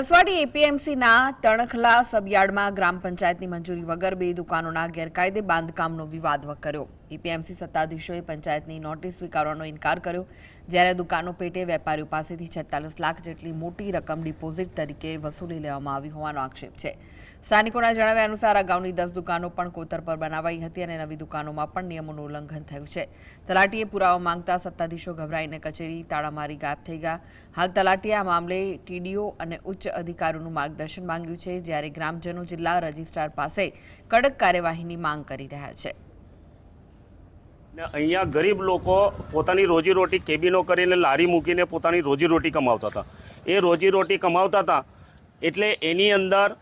નસવાડી એપીએમસીના તણખલા સબયાર્ડમાં ગ્રામ પંચાયતની મંજૂરી વગર બે દુકાનોના ગેરકાયદે બાંધકામનો વિવાદ વકર્યો। એપીએમસી સત્તાધીશોએ પંચાયતની નોટિસ સ્વીકારવાનો ઇનકાર કર્યો, જ્યારે દુકાનો પેટે વેપારીઓ પાસેથી 46 લાખ જેટલી મોટી રકમ ડિપોઝિટ તરીકે વસૂલી લેવામાં આવી હોવાનો આક્ષેપ છે। સ્થાનિકોના જણાવ્યા અનુસાર અગાઉની 10 દુકાનો પણ કોતર પર બનાવાઈ હતી અને નવી દુકાનોમાં પણ નિયમોનું ઉલ્લંઘન થયું છે। તલાટીએ પુરાવો માંગતા સત્તાધીશો ગભરાઈને કચેરી તાળા મારી ગાયબ થઈ ગયા। હાલ તલાટીએ આ મામલે ટીડીઓ અને ઉચ્ચ અધિકારીઓનું માર્ગદર્શન માંગ્યું છે, જ્યારે ગ્રામજનો જિલ્લા રજિસ્ટ્રાર પાસે કડક કાર્યવાહીની માંગ કરી રહ્યા છે। અહીંયા ગરીબ લોકો પોતાની રોજીરોટી કેબિનો કરીને લારી મૂકીને પોતાની રોજીરોટી કમાવતા હતા। એ રોજીરોટી કમાવતા હતા એટલે એની અંદર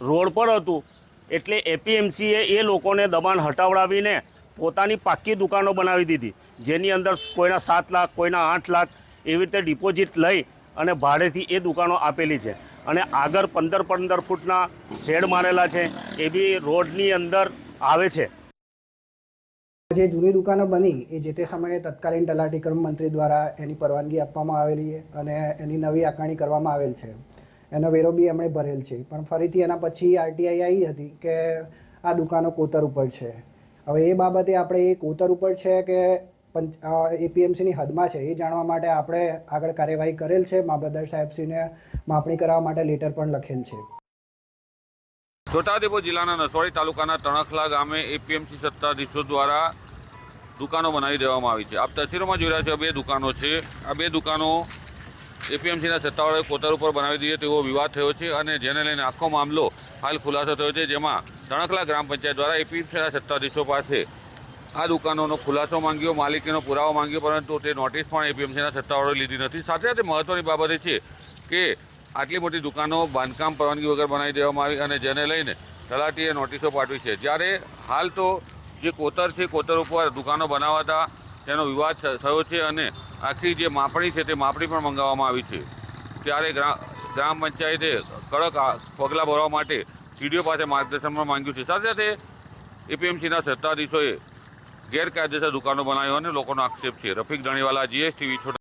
રોડ પર હતું, એટલે એપીએમસીએ એ લોકોને દબાણ હટાવડાવીને પોતાની પાક્કી દુકાનો બનાવી દીધી, જેની અંદર કોઈના 7 લાખ કોઈના 8 લાખ એવી રીતે ડિપોઝિટ લઈ અને ભાડેથી એ દુકાનો આપેલી છે। અને આગળ 15 ફૂટના શેડ મારેલા છે, એ બી રોડની અંદર આવે છે। જે જૂની દુકાનો બની એ જે તે સમયે તત્કાલીન તલાટી કર્મ મંત્રી દ્વારા એની પરવાનગી આપવામાં આવેલી છે અને એની નવી આકારણી કરવામાં આવેલ છે। એનો વેરો બી એમણે ભરેલ છે, પણ ફરીથી એના પછી આરટીઆઈ આવી હતી કે આ દુકાનો કોતર ઉપર છે। હવે એ બાબતે આપણે એ કોતર ઉપર છે કે એપીએમસીની હદમાં છે એ જાણવા માટે આપણે આગળ કાર્યવાહી કરેલ છે। મામલતદાર સાહેબશ્રીને માપણી કરાવવા માટે લેટર પણ લખેલ છે। છોટાઉદેપુર જિલ્લાના નસવાડી તાલુકાના તણખલા ગામે એપીએમસી સત્તાધીશો દ્વારા દુકાનો બનાવી દેવામાં આવી છે। આપ તસવીરોમાં જોઈ રહ્યા છો, બે દુકાનો છે। આ બે દુકાનો એપીએમસીના સત્તાવાળાએ કોતર ઉપર બનાવી દીધી તેવો વિવાદ થયો છે અને જેને લઈને આખો મામલો હાલ ખુલાસો થયો છે, જેમાં તણખલા ગ્રામ પંચાયત દ્વારા એપીએમસીના સત્તાધીશો પાસે આ દુકાનોનો ખુલાસો માંગ્યો, માલિકીનો પુરાવો માંગ્યો, પરંતુ તે નોટિસ પણ એપીએમસીના સત્તાવાળાએ લીધી નથી। સાથે સાથે મહત્વની બાબત એ છે કે આટલી મોટી દુકાનો બાંધકામ પરવાનગી વગર બનાવી દેવામાં આવી અને જેને લઈને તલાટીએ નોટિસો પાઠવી છે। જ્યારે હાલ તો જે કોતર છે, કોતર ઉપર દુકાનો બનાવાતા તેનો વિવાદ થયો છે અને આખી જે માપણી છે તે માપણી પણ મંગાવવામાં આવી છે। ત્યારે ગ્રામ પંચાયતે કડક પગલાં ભરવા માટે ટીડીઓ પાસે માર્ગદર્શન પણ માંગ્યું છે। સાથે સાથે એપીએમસીના સત્તાધીશોએ ગેરકાયદેસર દુકાનો બનાવી અને લોકોનો આક્ષેપ છે। રફીક ધણીવાલા, GSTV, છોટા